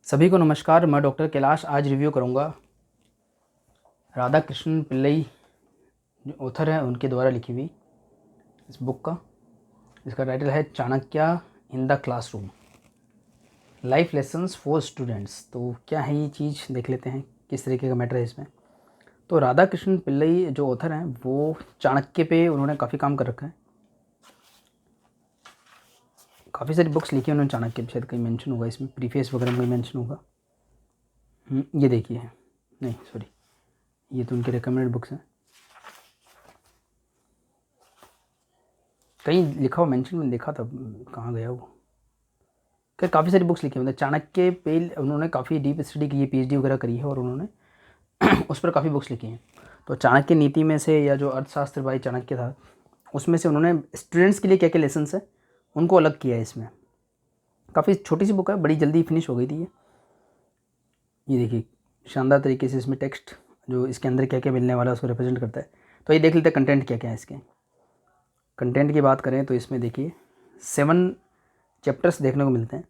सभी को नमस्कार। मैं डॉक्टर कैलाश आज रिव्यू करूंगा राधा कृष्णन पिल्लई जो ऑथर हैं उनके द्वारा लिखी हुई इस बुक का। इसका टाइटल है Chanakya in the classroom, life lessons for students. तो क्या है ये चीज़, देख लेते हैं किस तरीके का मैटर है इसमें। तो राधा कृष्णन पिल्लई जो ऑथर हैं वो चाणक्य पे उन्होंने काफ़ी काम कर रखा है। काफ़ी सारी बुक्स लिखी है उन्होंने चाणक्य पे, शायद कहीं मेंशन होगा इसमें, प्रीफेस वगैरह में कहीं मेंशन होगा। ये देखिए, नहीं सॉरी, ये तो उनके रिकमेंडेड बुक्स हैं, कहीं लिखा हुआ मेंशन में देखा था, कहाँ गया वो। खैर काफ़ी सारी बुक्स लिखी हैं, मतलब चाणक्य पे उन्होंने काफ़ी डीप स्टडी की है, पीएचडी वगैरह करी है और उन्होंने उस पर काफ़ी बुक्स लिखी हैं। तो चाणक्य नीति में से, या जो अर्थशास्त्र भाई चाणक्य था उसमें से उन्होंने स्टूडेंट्स के लिए क्या क्या लेसन्स है उनको अलग किया है इसमें। काफ़ी छोटी सी बुक है, बड़ी जल्दी फिनिश हो गई थी ये देखिए शानदार तरीके से इसमें टेक्स्ट जो इसके अंदर क्या क्या मिलने वाला है उसको रिप्रेजेंट करता है। तो ये देख लेते हैं कंटेंट क्या क्या है इसके। कंटेंट की बात करें तो इसमें देखिए 7 चैप्टर्स देखने को मिलते हैं।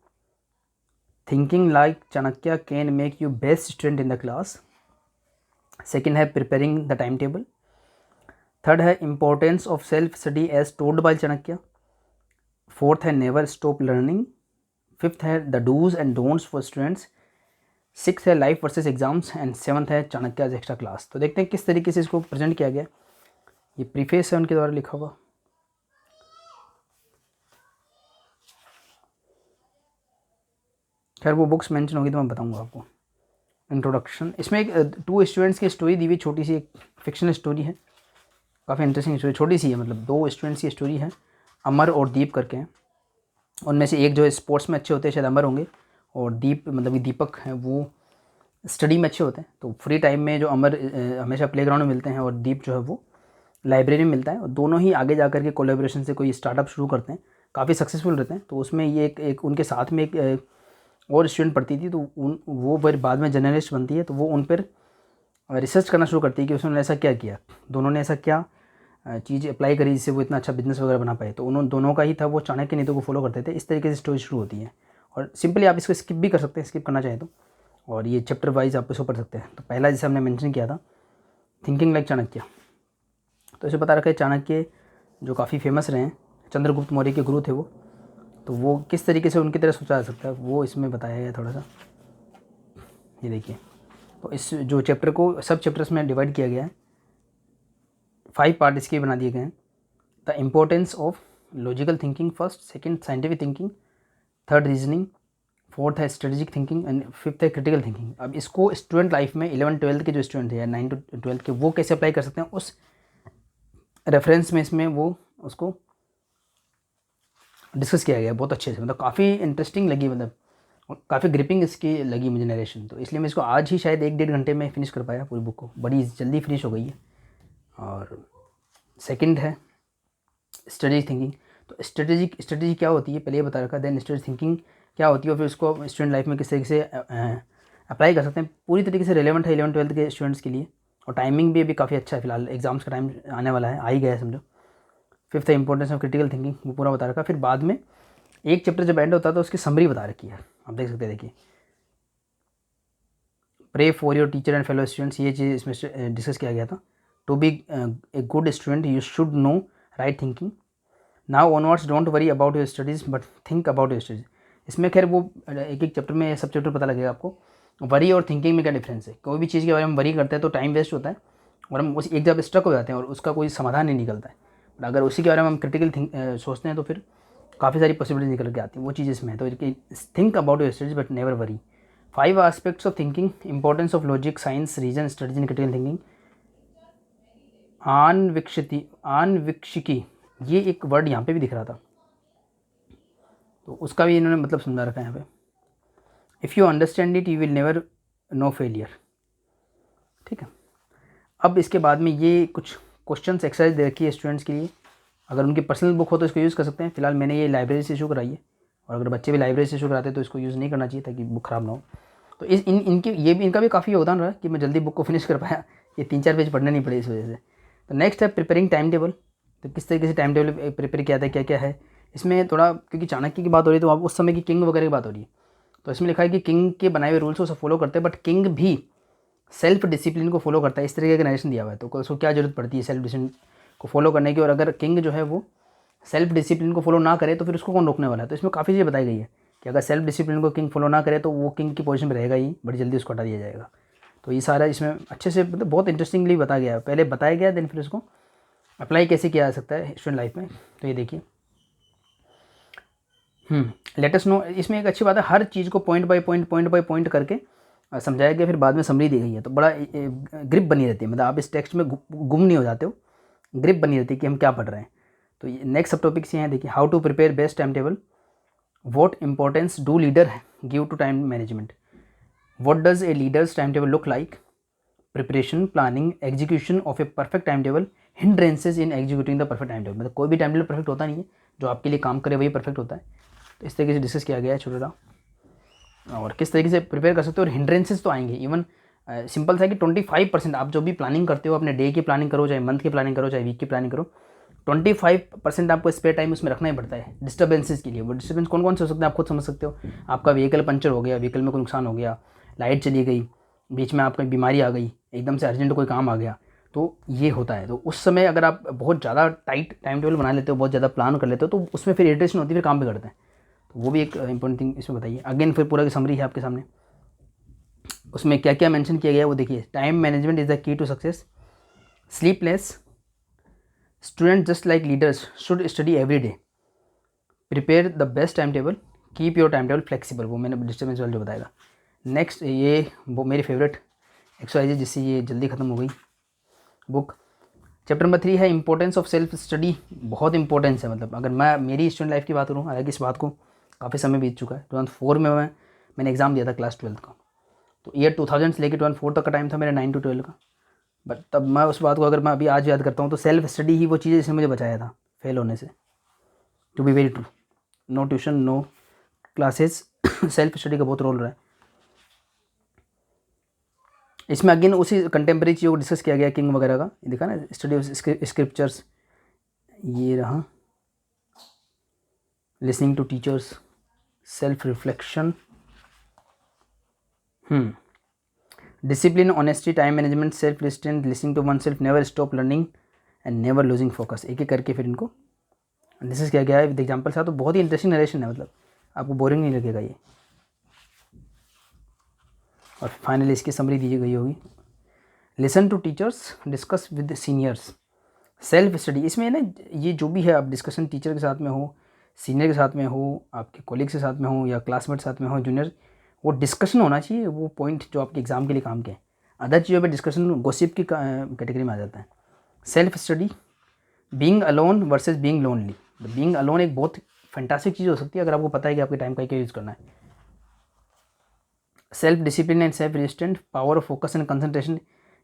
Thinking like Chanakya can make you best student in the class. Second है preparing the time table. Third है importance of self study as told by Chanakya. Fourth है नेवर स्टॉप लर्निंग। फिफ्थ है the dos and don'ts for students. Six है life versus exams and seventh है Chanakya extra class. तो देखते हैं किस तरीके से इसको प्रेजेंट किया गया। ये प्रीफेस है उनके द्वारा लिखा हुआ। खैर वो बुक्स मेंशन होगी तो मैं बताऊंगा आपको। इंट्रोडक्शन, इसमें एक 2 स्टूडेंट्स की स्टोरी दी हुई, छोटी सी एक फिक्शनल स्टोरी है, काफ़ी इंटरेस्टिंग स्टोरी, छोटी सी है, मतलब 2 स्टूडेंट्स की स्टोरी है, अमर और दीप करके हैं। उनमें से एक जो है स्पोर्ट्स में अच्छे होते हैं, शायद अमर होंगे, और दीप मतलब कि दीपक हैं वो स्टडी में अच्छे होते हैं। तो फ्री टाइम में जो अमर हमेशा प्लेग्राउंड में मिलते हैं और दीप जो है वो लाइब्रेरी में मिलता है, और दोनों ही आगे जा कर के कोलेब्रेशन से कोई स्टार्टअप शुरू करते हैं, काफ़ी सक्सेसफुल रहते हैं। तो उसमें ये एक उनके साथ में एक और स्टूडेंट पढ़ती थी, तो वो फिर बाद में जर्नलिस्ट बनती है, तो वो उन पर रिसर्च करना शुरू करती है कि उसने ऐसा क्या किया, दोनों ने ऐसा क्या चीज़ अप्लाई करी जिससे वो इतना अच्छा बिजनेस वगैरह बना पाए। तो उन्होंने दोनों का ही था, वो चाणक्य नीति को फॉलो करते थे। इस तरीके से स्टोरी शुरू होती है, और सिंपली आप इसको स्किप भी कर सकते हैं, स्किप करना चाहें तो, और ये चैप्टर वाइज आप इसको पढ़ सकते हैं। तो पहला जैसे हमने मेंशन किया था थिंकिंग लाइक चाणक्य, तो इसे बता रखा है चाणक्य जो काफ़ी फेमस रहे हैं, चंद्रगुप्त मौर्य के गुरु थे वो, तो वो किस तरीके से उनकी तरह सोचा जा सकता है वो इसमें बताया गया थोड़ा सा। ये देखिए, तो इस जो चैप्टर को सब चैप्टर्स में डिवाइड किया गया है, 5 पार्ट इसके बना दिए गए हैं। The importance of logical thinking first, second scientific thinking, third reasoning, fourth है स्ट्रेटेजिक थिंकिंग एंड फिफ्थ है क्रिटिकल थिंकिंग। अब इसको स्टूडेंट लाइफ में 11-12 के जो स्टूडेंट है या 9 to 12 के, वो कैसे अप्लाई कर सकते हैं, उस रेफरेंस में इसमें वो उसको डिस्कस किया गया बहुत अच्छे से। मतलब काफ़ी इंटरेस्टिंग लगी, मतलब काफ़ी ग्रिपिंग इसकी लगी मुझे नरेशन, तो इसलिए मैं इसको आज ही शायद 1-1.5 घंटे में फिनिश कर पाया पूरी बुक को, बड़ी जल्दी फिनिश हो गई है। और सेकंड है स्ट्रेटेजिक थिंकिंग। तो स्ट्रेटेजी क्या होती है पहले ये बता रखा है, देन स्ट्रेटेजिक थिंकिंग क्या होती है और फिर उसको स्टूडेंट लाइफ में किस तरीके से अप्लाई कर सकते हैं, पूरी तरीके से रेलेवेंट है 11-12 के स्टूडेंट्स के लिए। और टाइमिंग भी अभी काफ़ी अच्छा है, फिलहाल एग्जाम्स का टाइम आने वाला है, आ ही गया है समझो। फिफ्थ है इंपॉर्टेंस ऑफ क्रिटिकल थिंकिंग, वो पूरा बता रखा। फिर बाद में एक चैप्टर जब एंड होता है तो उसकी समरी बता रखी है, आप देख सकते हैं। देखिए, pray for your teacher and fellow students, ये चीज़ इसमें डिस्कस किया गया था। To be a good student you should know right thinking. Now onwards don't worry about your studies but think about your studies. इसमें खैर वो एक चैप्टर में सब चैप्टर पता लगेगा आपको, वरी और थिंकिंग में क्या डिफरेंस है। कोई भी चीज़ के बारे में वरी करते हैं तो टाइम वेस्ट होता है और हम उस एक जगह स्टक हो जाते हैं और उसका कोई समाधान नहीं निकलता है। बट अगर उसी के बारे में हम क्रिटिकल सोचते हैं तो फिर काफ़ी सारी पॉसिबिलिटी निकल के आती हैं, वो चीज़ इसमें है। तो think about your studies but never worry. 5 aspects of thinking, importance of logic, science, reason, strategy and critical thinking. आनविक्षिकी, ये एक वर्ड यहाँ पे भी दिख रहा था, तो उसका भी इन्होंने मतलब समझा रखा है यहाँ पे। If you understand it you will never know failure. ठीक है, अब इसके बाद में ये कुछ क्वेश्चन एक्सरसाइज दे रखी है स्टूडेंट्स के लिए। अगर उनकी पर्सनल बुक हो तो इसको यूज़ कर सकते हैं। फिलहाल मैंने ये लाइब्रेरी से इशू कराई है, और अगर बच्चे भी लाइब्रेरी से इशू कराते हैं तो इसको यूज़ नहीं करना चाहिए ताकि बुक ख़राब ना हो। तो इनकी ये भी, इनका भी काफ़ी योगदान रहा कि मैं जल्दी बुक को फिनिश कर पाया, ये 3-4 पेज पढ़ने नहीं पड़े इस वजह से। तो नेक्स्ट है प्रिपेयरिंग टाइम टेबल। तो किस तरीके से टाइम टेबल प्रिपेयर किया था, क्या क्या है इसमें थोड़ा, क्योंकि चाणक्य की बात हो रही है तो आप उस समय की किंग वगैरह की बात हो रही है, तो इसमें लिखा है कि किंग के बनाए हुए रूल्स को सब फॉलो करते हैं, बट किंग भी सेल्फ डिसिप्लिन को फॉलो करता है। इस तरीके का नरेशन दिया हुआ है, तो उसको क्या जरूरत पड़ती है सेल्फ डिसिप्लिन को फॉलो करने की, और अगर किंग जो है वो सेल्फ डिसिप्लिन को फॉलो ना करे तो फिर उसको कौन रोकने वाला है। तो इसमें काफ़ी चीज़ें बताई गई है कि अगर सेल्फ डिसिप्लिन को किंग फॉलो ना करे तो वो किंग की पोजीशन में रहेगा ही, बड़ी जल्दी उसको हटा दिया जाएगा। तो ये सारा इसमें अच्छे से मतलब बहुत इंटरेस्टिंगली बताया गया है, पहले बताया गया देन फिर उसको अप्लाई कैसे किया जा सकता है स्टूडेंट लाइफ में। तो ये देखिए लेटेस्ट नो, इसमें एक अच्छी बात है, हर चीज़ को पॉइंट बाय पॉइंट करके समझाया गया, फिर बाद में समरी दी गई है, तो बड़ा ग्रिप बनी रहती है, मतलब आप इस टेक्स्ट में गुम नहीं हो जाते हो, ग्रिप बनी रहती है कि हम क्या पढ़ रहे हैं। तो ये नेक्स्ट सब टॉपिक्स ये हैं, देखिए how to prepare best time table, what importance do leader give to time management, what does a leader's time table look like, preparation planning execution of a perfect time table, hindrances in executing the perfect time table, मतलब कोई भी time table perfect होता नहीं है, जो आपके लिए काम करे वही परफेक्ट होता है। तो इस तरीके से डिस्कस किया गया है छोटा, और किस तरीके से प्रिपेयर कर सकते हो, और हिंड्रेंसेस तो आएंगे। इवन सिंपल सा है कि 25% आप जो भी प्लानिंग करते हो, अपने डे की प्लानिंग करो, चाहे मंथ की प्लानिंग करो, चाहे वीक की प्लानिंग करो, 25% आपको स्पेयर टाइम उसमें रखना ही पड़ता है डिस्टर्बेंसेस के लिए। वो डिस्टर्बेंस कौन कौन से हो सकते हैं आप खुद समझ सकते हो। आपका व्हीकल पंचर हो गया, व्हीकल में कोई नुकसान हो गया, लाइट चली गई, बीच में आपको बीमारी आ गई, एकदम से अर्जेंट कोई काम आ गया, तो ये होता है। तो उस समय अगर आप बहुत ज़्यादा टाइट टाइम टेबल बना लेते हो, बहुत ज़्यादा प्लान कर लेते हो, तो उसमें फिर इरिटेशन होती है, फिर काम भी करते हैं। तो वो भी एक इंपॉर्टेंट थिंग इसमें बताइए। अगेन फिर पूरा की समरी है आपके सामने, उसमें क्या क्या मेंशन किया गया है वो देखिए। Time management is the key to success, sleepless student just like leaders should study every day, prepare the best time table, keep your time table flexible, वो मैंने डिस्टर्बेंस वाला जो बताएगा। नेक्स्ट ये वो मेरी फेवरेट एक्सरसाइज है जिससे ये जल्दी ख़त्म हो गई बुक। चैप्टर नंबर 3 है इंपॉर्टेंस ऑफ सेल्फ स्टडी, बहुत इंपॉर्टेंस है, मतलब अगर मैं मेरी स्टूडेंट लाइफ की बात करूँ, हालांकि इस बात को काफ़ी समय बीत चुका है, 2004 में मैंने एग्ज़ाम दिया था क्लास 12 का, तो ईयर 2000 से लेकर 2004 तक का टाइम था मेरा 9 to 12 का। बट तब मैं उस बात को अगर मैं अभी आज याद करता हूँ तो सेल्फ स्टडी ही वो चीज़ है जिसने मुझे बचाया था फेल होने से, to be very true. No tuition no classes, self study का बहुत रोल रहा है इसमें। अगेन उसी कंटेम्प्रेरी चीज़ों को डिस्कस किया गया, किंग वगैरह का देखा ना, स्टडी ऑफ स्क्रिप्चर्स, ये रहा, listening to teachers, self reflection, discipline, honesty, time management, self restraint, listening to one self, never stop learning and never losing focus, एक एक करके फिर इनको डिस्कस किया गया है विद एग्जाम्पल साथ। तो बहुत ही इंटरेस्टिंग नरेशन है, मतलब आपको बोरिंग नहीं लगेगा ये। और फाइनली इसकी समरी दी गई होगी, listen to teachers, discuss with seniors, self study. इसमें ना ये जो भी है आप डिस्कशन टीचर के साथ में हो, सीनियर के साथ में हो, आपके कोलीग्स के साथ में हो, या क्लासमेट साथ में हो, जूनियर, वो डिस्कशन होना चाहिए, वो पॉइंट जो आपके एग्ज़ाम के लिए काम के हैं। अदर चीज़ों पे डिस्कशन गॉसिप की कैटेगरी में आ जाता है। Self study, being alone versus being lonely, being alone एक बहुत फैंटास्टिक चीज़ हो सकती है अगर आपको पता है कि आपके टाइम का क्या यूज़ करना है। Self discipline and self resistant, power of focus and concentration,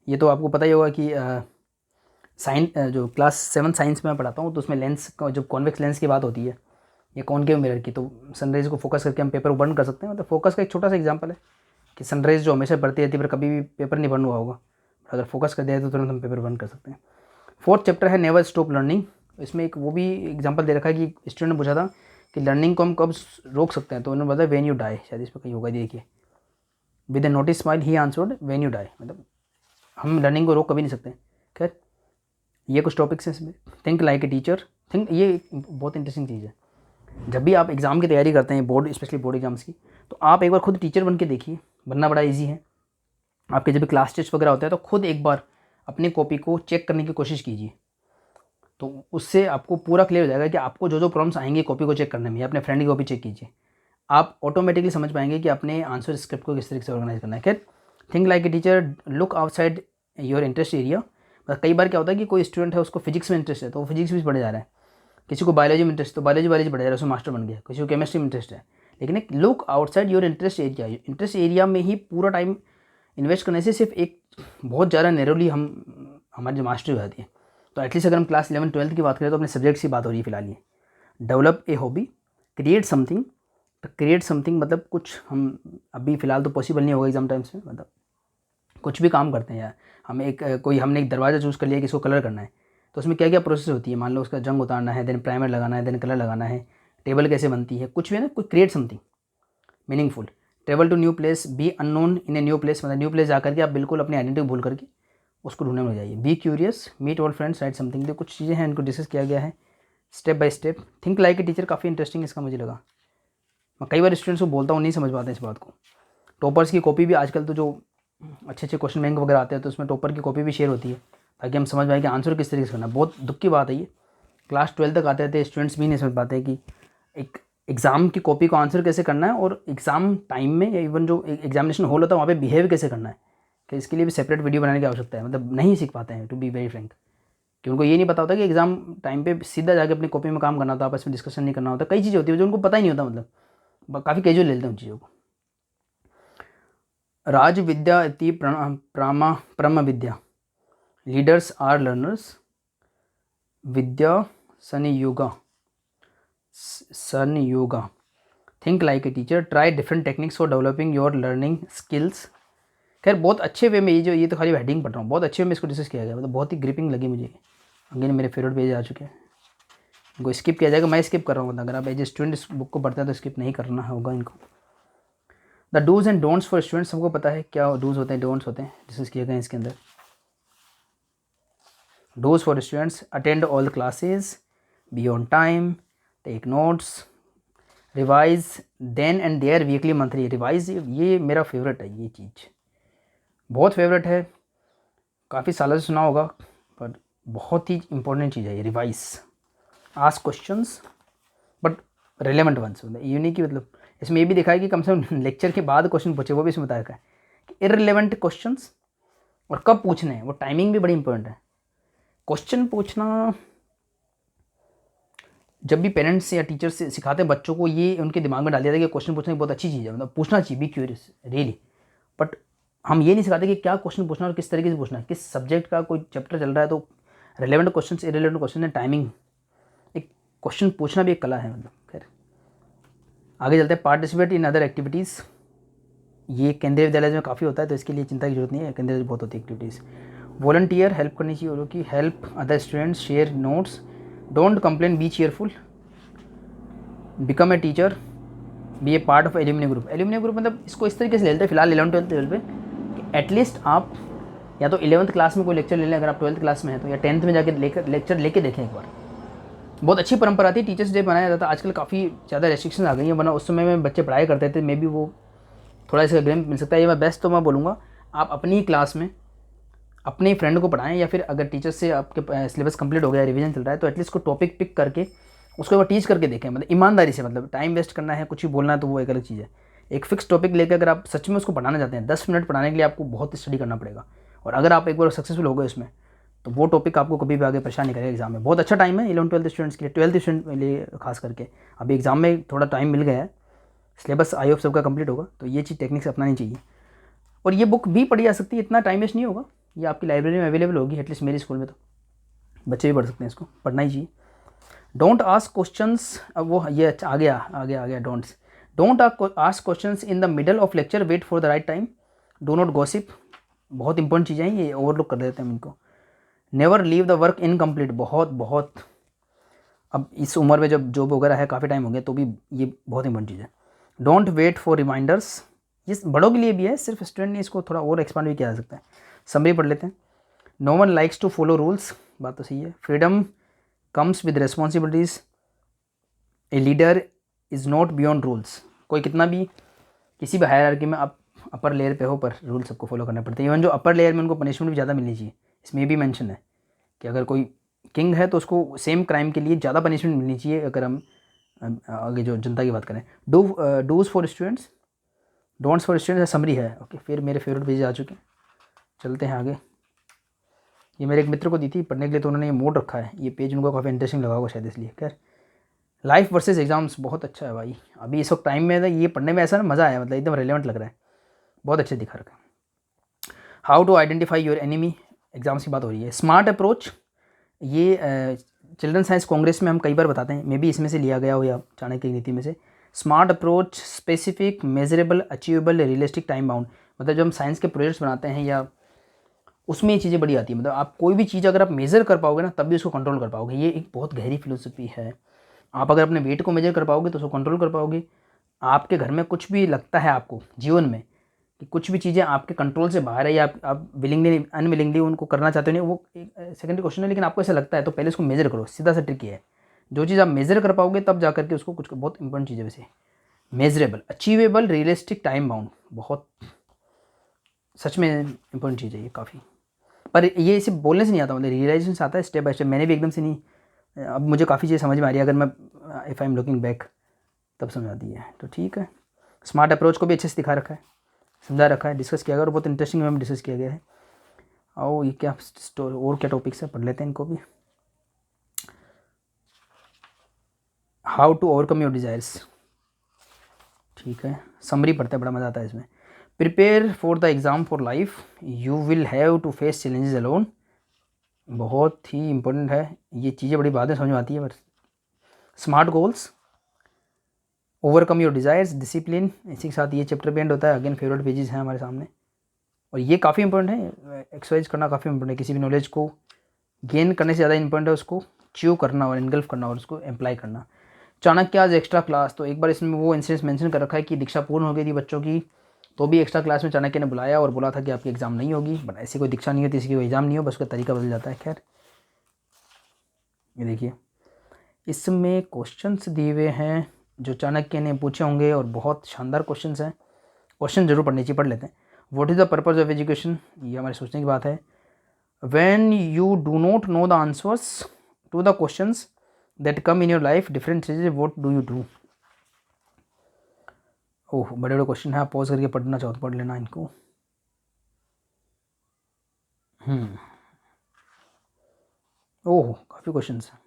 ये तो आपको पता ही होगा कि साइंस जो क्लास 7 साइंस में मैं पढ़ाता हूँ तो उसमें लेंस का जब कॉन्वेक्स लेंस की बात होती है या कॉनकेव मिरर की, तो सनराइज को फोकस करके हम पेपर को बर्न कर सकते हैं। मतलब फोकस का एक छोटा सा एग्जांपल है कि सनराइज जो हमेशा बढ़ती रहती है पर कभी भी पेपर नहीं बर्न हुआ होगा, अगर फोकस कर दिया तो तुरंत हम पेपर बर्न कर सकते हैं। 4th चैप्टर है नेवर स्टॉप लर्निंग, इसमें एक वो भी एग्जाम्पल दे रखा है कि स्टूडेंट ने पूछा था कि लर्निंग को हम कब रोक सकते हैं, तो उन्होंने बताया व्हेन यू डाई, शायद इस पर कहीं होगा, देखिए with a notice smile he answered when you die, मतलब हम लर्निंग को रोक कभी नहीं सकते। खैर ये कुछ टॉपिक्स हैं इसमें। Think like a teacher, think, ये बहुत इंटरेस्टिंग चीज़ है। जब भी आप एग्ज़ाम की तैयारी करते हैं, बोर्ड स्पेशली बोर्ड एग्जाम्स की, तो आप एक बार खुद टीचर बन के देखिए, बनना बड़ा ईजी है। आपके जब भी क्लास टेस्ट वगैरह होता है तो खुद एक बार अपनी कॉपी को चेक करने की कोशिश कीजिए, तो उससे आपको पूरा क्लियर हो जाएगा कि आपको जो जो प्रॉब्लम्स आएंगे कॉपी को चेक करने में, या अपने फ्रेंड की कॉपी चेक कीजिए, आप ऑटोमेटिकली समझ पाएंगे कि अपने आंसर स्क्रिप्ट को किस तरीके से ऑर्गेनाइज करना है। खैर think like a teacher, look outside your interest area. कई बार क्या होता है कि कोई स्टूडेंट है उसको फिजिक्स में इंटरेस्ट है तो वो फिजिक्स भी पढ़े जा रहा है, किसी को बायोलॉजी में इंटरेस्ट तो बायोलॉजी पढ़े जा रहा है, उसमें मास्टर बन गया, किसी को केमिस्ट्री में इंटरेस्ट है। लेकिन एक look outside your interest area, interest area में ही पूरा टाइम इन्वेस्ट करने से सिर्फ एक बहुत ज़्यादा नैरोली हमारी जो मास्टरी हो जाती है। तो एटलीस्ट अगर हम क्लास 11 12 की बात करें तो अपने सब्जेक्ट्स की बात हो रही है फिलहाल। ये develop a hobby, create something, तो क्रिएट समथिंग मतलब कुछ हम अभी फ़िलहाल तो पॉसिबल नहीं होगा एग्जाम टाइम्स में, मतलब कुछ भी काम करते हैं यार, हम एक कोई हमने एक दरवाज़ा चूज़ कर लिया कि इसको कलर करना है, तो उसमें क्या क्या प्रोसेस होती है, मान लो उसका जंग उतारना है, देन प्राइमर लगाना है, देन कलर लगाना है, टेबल कैसे बनती है, कुछ भी है ना, कोई create something meaningful. Travel to new place, be unknown in a new place, मतलब न्यू प्लेस जाकर के आप बिल्कुल अपनी आइडेंटिटी भूल करके उसको ढूंढने में जाइए। Be curious, meet all friends, write something. तो कुछ चीज़ें हैं, इनको डिस्कस किया गया है step by step. Think like a teacher काफ़ी इंटरेस्टिंग इसका मुझे लगा। मैं कई बार स्टूडेंट्स को बोलता हूँ, नहीं समझ पाते इस बात को। टॉपर्स की कॉपी भी आजकल तो जो अच्छे अच्छे क्वेश्चन बैंक वगैरह आते हैं तो उसमें टॉपर की कॉपी भी शेयर होती है ताकि हम समझ पाएँ कि आंसर किस तरीके से करना है। बहुत दुख की बात है ये, क्लास 12 तक आते थे स्टूडेंट्स भी नहीं समझ पाते कि एक एग्ज़ाम की कॉपी को आंसर कैसे करना है और एग्ज़ाम टाइम में या इवन जो एग्जामिनेशन हॉल होता है वहाँ पे बिहेव कैसे करना है, कि इसके लिए भी सेपरेट वीडियो बनाने की आवश्यकता है। मतलब नहीं सीख पाते हैं, टू बी वेरी फ्रैंक, कि उनको ये नहीं पता होता कि एग्ज़ाम टाइम पे सीधा जाके अपनी कॉपी में काम करना होता है, आपस में डिस्कशन नहीं करना होता। कई चीज़ें होती है जो उनको पता ही नहीं होता, मतलब काफ़ी कैजुअल ले लेते हैं उन चीज़ों को। राज विद्या इति प्रमा विद्या, लीडर्स आर लर्नर्स, विद्या सन योगा, think like a teacher, try different techniques for developing your learning skills. खैर बहुत अच्छे वे में ये तो खाली हेडिंग पढ़ रहा हूँ, बहुत अच्छे वे में इसको डिस्कस किया गया, मतलब बहुत ही ग्रिपिंग लगी मुझे। अगेन मेरे फेवरेट पेज आ चुके हैं, इनको स्किप किया जाएगा, मैं स्किप कर रहा हूँ। अगर आप एज ए स्टूडेंट इस बुक को पढ़ते हैं तो स्किप नहीं करना होगा इनको। The dos and don'ts for students, सबको पता है क्या डूज होते हैं डोंट्स होते हैं, डिस्कस किए गए हैं इसके अंदर। Dos for students, attend all classes, be on time, take notes, revise then and there weekly monthly. Revise ये मेरा फेवरेट है, ये चीज़ बहुत फेवरेट है, काफ़ी सालों से सुना होगा पर बहुत ही इंपॉर्टेंट चीज़ है ये revise. Ask questions but relevant ones, मतलब ये नहीं कि मतलब इसमें ये भी दिखा है कि कम से कम लेक्चर के बाद क्वेश्चन पूछे, वो भी इसमें बताया है कि इररिलेवेंट क्वेश्चंस और कब पूछने हैं, वो टाइमिंग भी बड़ी इंपॉर्टेंट है। क्वेश्चन पूछना जब भी पेरेंट्स या टीचर्स से सिखाते हैं बच्चों को, ये उनके दिमाग में डाल दिया था कि क्वेश्चन पूछना बहुत अच्छी चीज़ है, मतलब पूछना चाहिए, बी क्यूरियस रियली। बट हम ये नहीं सिखाते कि क्या क्वेश्चन पूछना और किस तरीके से पूछना है, किस सब्जेक्ट का कोई चैप्टर चल रहा है तो रेलेवेंट क्वेश्चन, इरेलेवेंट क्वेश्चन है, टाइमिंग, एक क्वेश्चन पूछना भी एक कला है। मतलब खैर आगे चलते हैं। पार्टिसिपेट इन अदर एक्टिविटीज़, ये केंद्रीय विद्यालय में काफ़ी होता है तो इसके लिए चिंता की जरूरत नहीं है, केंद्रीय बहुत होती है एक्टिविटीज़। वॉलंटियर, हेल्प करनी चाहिए और की, help other students, share notes, don't complain, be cheerful, become a teacher, be a part of alumni group. Alumni group मतलब इसको इस तरीके से ले लेते हैं फिलहाल 11th 12th लेवल पे कि एटलीस्ट आप या तो 11th क्लास में कोई लेक्चर ले लें, अगर आप 12th क्लास में हैं तो, या 10th में जाके लेक्चर लेके देखें एक बार। बहुत अच्छी परंपरा थी, टीचर्स डे मनाया जाता था। आजकल काफ़ी ज़्यादा रेस्ट्रिक्शन आ गई हैं, वरना उस समय में बच्चे पढ़ाई करते थे, मे बी वो थोड़ा इसका ग्रेम मिल सकता है। ये मैं बेस्ट तो मैं बोलूँगा आप अपनी क्लास में अपने फ्रेंड को पढ़ाएं, या फिर अगर टीचर से आपके सिलेबस कंप्लीट हो गया, रिवीजन चल रहा है, तो एटलीस्ट को टॉपिक पिक करके उसको एक बार टीच करके देखें, मतलब ईमानदारी से। मतलब टाइम वेस्ट करना है, कुछ भी बोलना है तो वो एक अलग चीज़ है। एक फिक्स टॉपिक लेकर अगर आप सच में उसको पढ़ाना चाहते हैं, 10 मिनट पढ़ाने के लिए आपको बहुत स्टडी करना पड़ेगा, और अगर आप एक बार सक्सेसफुल हो गए उसमें तो वो टॉपिक आपको कभी भी आगे परेशान नहीं करेगा एग्जाम में। बहुत अच्छा टाइम है 11th 12th स्टूडेंट्स के लिए, 12th स्टूडेंट के लिए खास करके। अभी एग्जाम में थोड़ा टाइम मिल गया है, सिलेबस आई होप सबका कंप्लीट होगा, तो ये चीज़ टेक्निक्स अपनानी चाहिए। और ये बुक भी पढ़ी जा सकती है, इतना टाइम वेस्ट नहीं होगा, ये आपकी लाइब्रेरी में अवेलेबल होगी, एटलीस्ट मेरे स्कूल में तो बच्चे भी पढ़ सकते हैं, इसको पढ़ना ही चाहिए। डोंट आस्क क्वेश्चंस, अब वो ये आ गया don'ts. Don't ask questions in the middle of lecture, wait for the right time, do not gossip, बहुत इंपॉर्टेंट चीज़ें हैं, ये ओवरलुक कर देते हैं हम इनको। Never leave the work incomplete, बहुत अब इस उम्र में जब जॉब वगैरह है, काफ़ी टाइम हो गया तो भी ये बहुत इंपॉर्टेंट चीज़ है। डोंट वेट फॉर रिमाइंडर्स, ये बड़ों के लिए भी है, सिर्फ स्टूडेंट नहीं, इसको थोड़ा और एक्सपांड भी किया जा सकता है। समरी पढ़ लेते हैं। No one likes to follow rules, बात तो सही है। Freedom comes with responsibilities, a leader is not beyond rules, कोई कितना भी किसी भी हायरार्की में आप अपर लेयर पे हो पर रूल सबको फॉलो करने पड़ते हैं। इवन जो अपर लेयर में उनको पनिशमेंट भी ज़्यादा मिलनी चाहिए, इसमें भी मेंशन है कि अगर कोई किंग है तो उसको सेम क्राइम के लिए ज़्यादा पनिशमेंट मिलनी चाहिए। अगर हम आगे जो जनता की बात करें, dos for students, don'ts for students summary है। ओके, फिर मेरे फेवरेट पेज आ चुके हैं, चलते हैं आगे। ये मेरे एक मित्र को दी थी पढ़ने के लिए, तो उन्होंने ये मोड रखा है, ये पेज उनको काफ़ी इंटरेस्टिंग लगा होगा शायद इसलिए। खैर, लाइफ वर्सेस एग्जाम्स बहुत अच्छा है भाई, अभी इस वक्त टाइम में ये पढ़ने में ऐसा ना मज़ा आया, मतलब एकदम रेलेवेंट लग रहा है, बहुत अच्छे दिखा रखा है। How to identify your enemy, exams की बात हो रही है। स्मार्ट अप्रोच, ये चिल्ड्रन साइंस कांग्रेस में हम कई बार बताते हैं, मे बी इसमें से लिया गया हो या चाणक्य की नीति में से। Smart approach, specific, measurable, achievable, realistic, time bound, मतलब जब हम साइंस के प्रोजेक्ट्स बनाते हैं या उसमें ये चीज़ें बड़ी आती है। मतलब आप कोई भी चीज़ अगर आप मेज़र कर पाओगे ना तब भी उसको कंट्रोल कर पाओगे। ये एक बहुत गहरी फिलोसफी है। आप अगर अपने वेट को मेजर कर पाओगे तो उसको कंट्रोल कर पाओगे। आपके घर में कुछ भी लगता है आपको जीवन में कि कुछ भी चीज़ें आपके कंट्रोल से बाहर है या आप विलिंगली अनविलिंगली उनको करना चाहते हो नहीं, वो एक सेकेंडरी क्वेश्चन है, लेकिन आपको ऐसा लगता है तो पहले उसको मेजर करो। सीधा सा ट्रिक ये है, जो चीज़ आप मेजर कर पाओगे तब जा करके उसको कुछ बहुत इंपॉर्टेंट चीज़ है वैसे। Measurable, achievable, realistic, time bound, बहुत सच में इंपॉर्टेंट चीज़ है ये काफ़ी। पर ये इसे बोलने से नहीं आता, मतलब रियलाइजेशन से आता है स्टेप बाय स्टेप। मैंने भी एकदम से नहीं, अब मुझे काफ़ी चीज़ें समझ में आ रही है अगर मैं if I am looking back तब समझ आती है। तो ठीक है, स्मार्ट अप्रोच को भी अच्छे से दिखा रखा है, समझा रखा है, डिस्कस किया गया और बहुत इंटरेस्टिंग वे में डिस्कस किया गया है। और ये क्या और क्या टॉपिक्स है, पढ़ लेते हैं इनको भी। How to overcome your desires, ठीक है, समरी पढ़ते हैं, बड़ा मज़ा आता है इसमें। Prepare for the exam for life, you will have to face challenges alone, बहुत ही इंपॉर्टेंट है। ये चीज़ें बड़ी बाद में समझ में आती है बस। Smart goals, overcome your desires, discipline, इसी के साथ ये चैप्टर भी एंड होता है। अगेन फेवरेट पेजेस हैं हमारे सामने और ये काफ़ी इंपॉर्टेंट है। एक्सरसाइज करना काफ़ी इंपॉर्टेंट है, किसी भी नॉलेज को गेन करने से ज़्यादा इंपॉर्टेंट है उसको च्यू करना और इनगल्फ करना और उसको अप्लाई करना। चाणक्य आज एक्स्ट्रा क्लास, तो एक बार इसमें वो इंसिडेंस मेंशन कर रखा है कि दीक्षा पूर्ण हो गई थी बच्चों की, तो भी एक्स्ट्रा क्लास में चाणक्य ने बुलाया और बोला था कि आपकी एग्ज़ाम नहीं होगी। बट ऐसी कोई दीक्षा नहीं होती, इसकी कोई एग्ज़ाम नहीं हो, बस उसका तरीका बदल जाता है। खैर ये देखिए, इसमें क्वेश्चंस दिए हुए हैं जो चाणक्य ने पूछे होंगे और बहुत शानदार क्वेश्चंस हैं। क्वेश्चन जरूर पढ़ने चाहिए, पढ़ लेते हैं। What is the purpose of education, ये हमारे सोचने की बात है। When you do not know the answers to the questions that come in your life, different चीज़ें, व्हाट डू यू डू। ओह बड़े बड़े क्वेश्चन है, आप पॉज करके पढ़ना चाहो तो पढ़ लेना इनको। ओह काफ़ी क्वेश्चन हैं।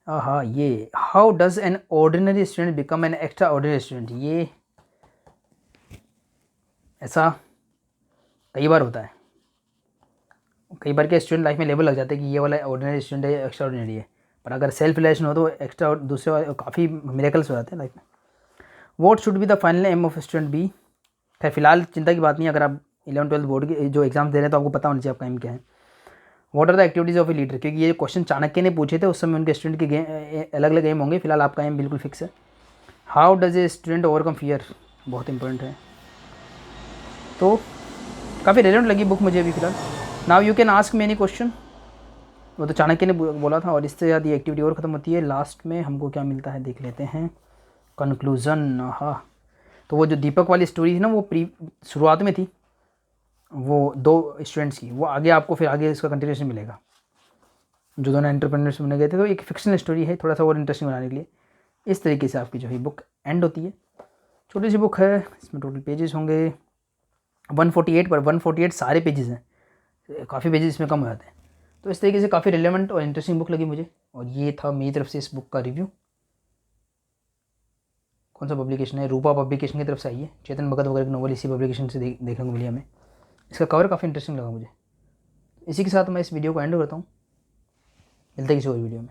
हाँ ये, how does an ordinary student become an extra ordinary student, ये ऐसा कई बार होता है। कई बार के स्टूडेंट लाइफ में लेवल लग जाते हैं कि ये वाला ऑर्डिनरी स्टूडेंट है, एक्स्ट्रा ऑर्डिनरी है। पर अगर सेल्फ रिलेशन हो तो एक्स्ट्रा दूसरे काफ़ी मिरेकल्स हो जाते हैं लाइफ में। What should be the final aim of student be, खैर फिलहाल चिंता की बात नहीं, अगर आप 11th-12th बोर्ड के जो एग्जाम दे रहे हैं तो आपको पता होना चाहिए आपका एम क्या है। What are the activities of a leader, क्योंकि ये क्वेश्चन चाणक्य ने पूछे थे, उस समय उनके स्टूडेंट के अलग अलग एम होंगे, फिलहाल आपका एम बिल्कुल फिक्स है। How does a student overcome fear, बहुत इंपॉर्टेंट है। तो काफ़ी रेलेवेंट लगी बुक मुझे अभी फिलहाल। Now you can ask me any question, वो तो चाणक्य ने बोला था। और इससे ज़्यादा ये एक्टिविटी और ख़त्म होती है, लास्ट में हमको क्या मिलता है देख लेते हैं, कंक्लूज़न। हाँ, तो वो जो दीपक वाली स्टोरी थी ना, वो शुरुआत में थी, वो 2 स्टूडेंट्स की, वो आगे आपको फिर आगे इसका कंटिन्यूशन मिलेगा, जो दोनों एंटरप्रेन्योर्स बने गए थे। तो एक फिक्शनल स्टोरी है, थोड़ा सा और इंटरेस्टिंग बनाने के लिए। इस तरीके से आपकी जो है बुक एंड होती है। छोटी सी बुक है, इसमें टोटल पेजेस होंगे 148, पर 148 सारे पेजेस हैं, काफ़ी पेजेस इसमें कम हो जाते हैं। तो इस तरीके से काफ़ी रिलेवेंट और इंटरेस्टिंग बुक लगी मुझे, और ये था मेरी तरफ से इस बुक का रिव्यू। कौन सा पब्लिकेशन है, रूपा पब्लिकेशन की तरफ से आई है। चेतन भगत वगैरह की नॉवल इसी पब्लिकेशन से देखने को मिली हमें। इसका कवर काफ़ी इंटरेस्टिंग लगा मुझे। इसी के साथ मैं इस वीडियो को एंड करता हूँ, मिलते हैं किसी और वीडियो में।